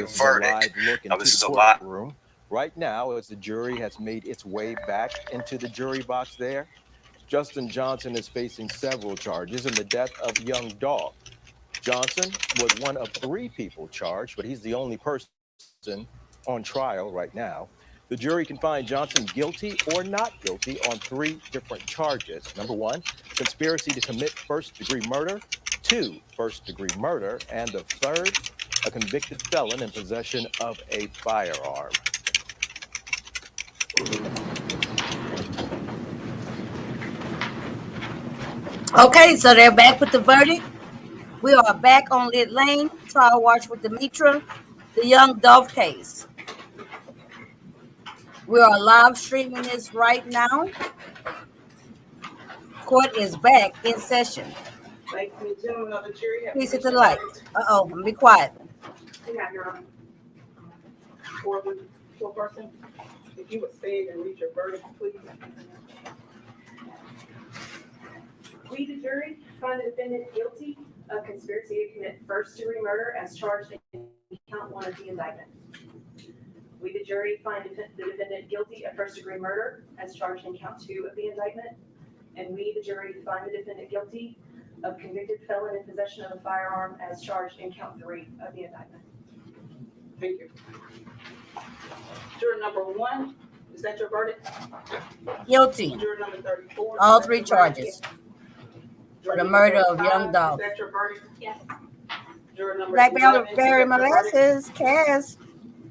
verdict. Now, this is a lot. Room right now, as the jury has made its way back into the jury box there, Justin Johnson is facing several charges in the death of young Dolph. Johnson was one of 3 people charged, but he's the only person on trial right now. The jury can find Johnson guilty or not guilty on 3 different charges. Number 1, conspiracy to commit first-degree murder. 2, first-degree murder. And the 3rd, a convicted felon in possession of a firearm. Okay, so they're back with the verdict. We are back on Lit Lane, trial watch with Demetra, the young Dolph case. We are live streaming this right now. Court is back in session. Ladies and gentlemen of the jury, Please hit the light. Uh-oh, I'm gonna be quiet. You have your four person. If you would stand and read your verdict, please. We, the jury, find the defendant guilty of conspiracy to commit first-degree murder as charged in count 1 of the indictment. We, the jury, find the defendant guilty of first-degree murder as charged in count 2 of the indictment. And we, the jury, find the defendant guilty of convicted felon in possession of a firearm as charged in count 3 of the indictment. Thank you. Juror number 1, is that your verdict? Guilty. Juror number 34. All 3 charges for the murder of young Dolph. Is that your verdict? Yes. Juror number Blackberry molasses, Cass.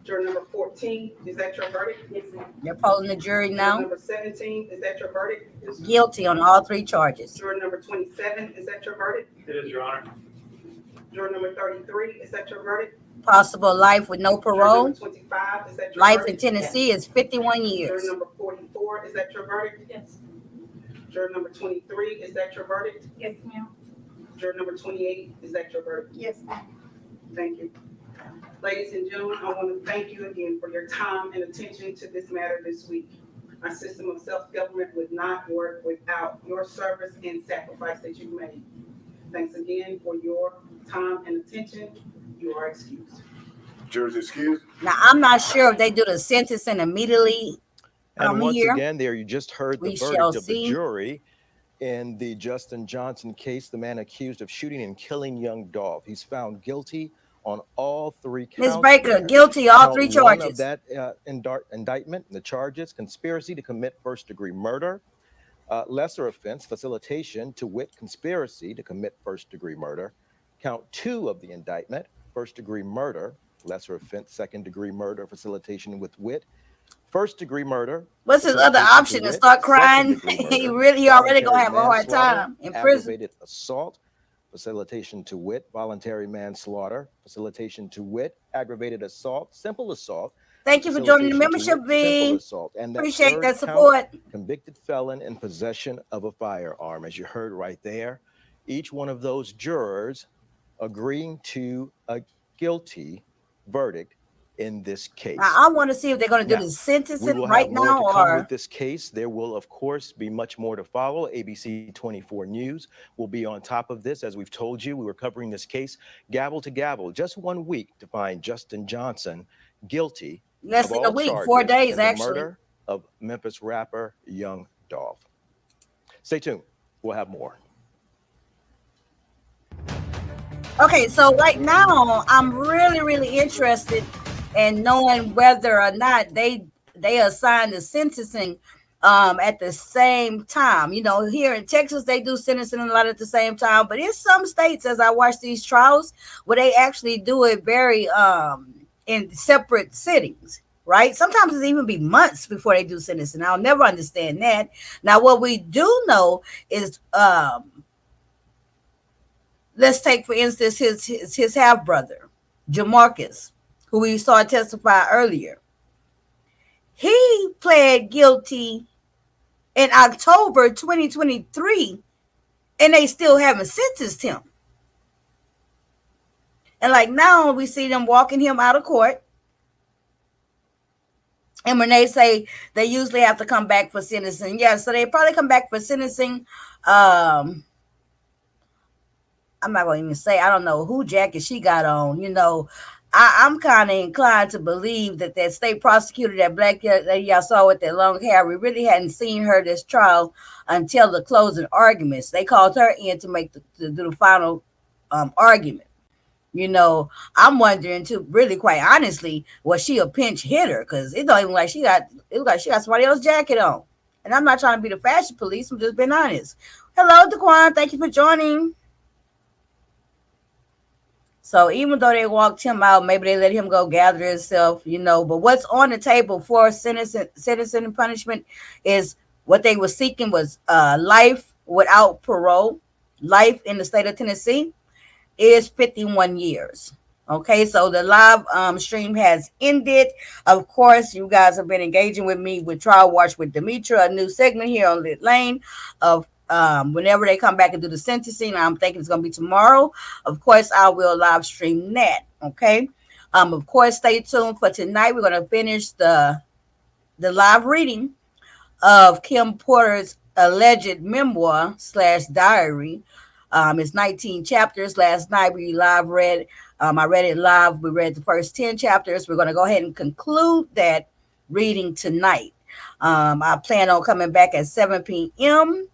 Juror number 14, is that your verdict? Yes, ma'am. You're polling the jury Juror now. number 17, is that your verdict? Guilty on all 3 charges. Juror number 27, is that your verdict? It is, Your Honor. Juror number 33, is that your verdict? Possible life with no Juror parole. number 25, is that your Life verdict? in Tennessee is 51 Juror years. number 44, is that your verdict? Yes. Juror number 23, is that your verdict? Yes, ma'am. Juror number 28, is that your verdict? Yes, ma'am. Thank you. Ladies and gentlemen, I want to thank you again for your time and attention to this matter this week. Our system of self-government would not work without your service and sacrifice that you've made. Thanks again for your time and attention. You are excused. Jurors excused. Now, I'm not sure if they do the sentencing immediately. And once here. again, there you just heard the We shall verdict of the see. jury in the Justin Johnson case, the man accused of shooting and killing young Dolph. He's found guilty on all 3 counts. Ms. Baker, guilty, all 3 Count 1 charges. of that indictment, the charges, conspiracy to commit first-degree murder, lesser offense, facilitation, to wit, conspiracy to commit first-degree murder. Count 2 of the indictment, first-degree murder, lesser offense, second-degree murder, facilitation with wit. First-degree murder. What's his other option? To start crying? He already gonna have a hard time in prison. Aggravated assault, facilitation to wit, voluntary manslaughter, facilitation to wit, aggravated assault, simple assault. Thank you for joining the membership, B. Appreciate that support. Convicted felon in possession of a firearm. As you heard right there, each one of those jurors agreeing to a guilty verdict in this case. I want to see if they're going to do the sentencing right now or with this case. There will, of course, be much more to follow. ABC 24 News will be on top of this. As we've told you, we were covering this case gavel to gavel. Just 1 week to find Justin Johnson guilty. Less than a week, 4 days, actually. The murder of Memphis rapper Young Dolph. Stay tuned. We'll have more. Okay, so right now I'm really interested in knowing whether or not they assign the sentencing at the same time. You know, here in Texas they do sentencing a lot at the same time, but in some states, as I watch these trials, where they actually do it very in separate sittings, right? Sometimes it's even be months before they do sentencing. I'll never understand that. Now, what we do know is let's take, for instance, his half-brother, Jamarcus, who we saw testify earlier. He pled guilty in October 2023, and they still haven't sentenced him. And like now, we see them walking him out of court. And when they say they usually have to come back for sentencing, yeah, so they probably come back for sentencing. I'm not going to even say, I don't know who jacket she got on. You know, I'm kind of inclined to believe that that state prosecutor, that black lady y'all saw with that long hair, we really hadn't seen her this trial until the closing arguments. They called her in to make to do the final argument. You know, I'm wondering too, really quite honestly, was she a pinch hitter? Because it don't even like she got, it look like she got somebody else's jacket on. And I'm not trying to be the fashion police, I'm just being honest. Hello, Daquan, thank you for joining. So even though they walked him out, maybe they let him go gather himself, you know. But what's on the table for sentencing and punishment is what they were seeking was life without parole. Life in the state of Tennessee is 51 years. Okay, so the live stream has ended. Of course, you guys have been engaging with me with Trial Watch with Demetra, a new segment here on Lit Lane of whenever they come back and do the sentencing. I'm thinking it's going to be tomorrow. Of course, I will live stream that. Okay. Of course, stay tuned for tonight. We're going to finish the live reading of Kim Porter's alleged memoir / diary. It's 19 chapters. Last night we live read. I read it live. We read the first 10 chapters. We're going to go ahead and conclude that reading tonight. I plan on coming back at 7 p.m.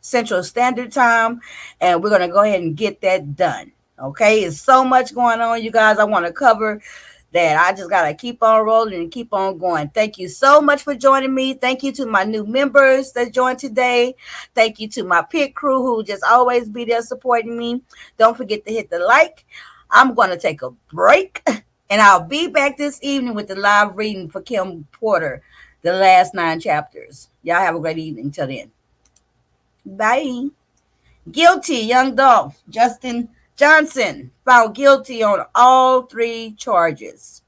Central Standard Time, and we're going to go ahead and get that done. Okay, it's so much going on, you guys. I want to cover that. I just got to keep on rolling and keep on going. Thank you so much for joining me. Thank you to my new members that joined today. Thank you to my pit crew who just always be there supporting me. Don't forget to hit the like. I'm going to take a break, and I'll be back this evening with the live reading for Kim Porter, the last 9 chapters. Y'all have a great evening. Till then. Bye. Guilty, young Dolph Justin Johnson found guilty on all 3 charges.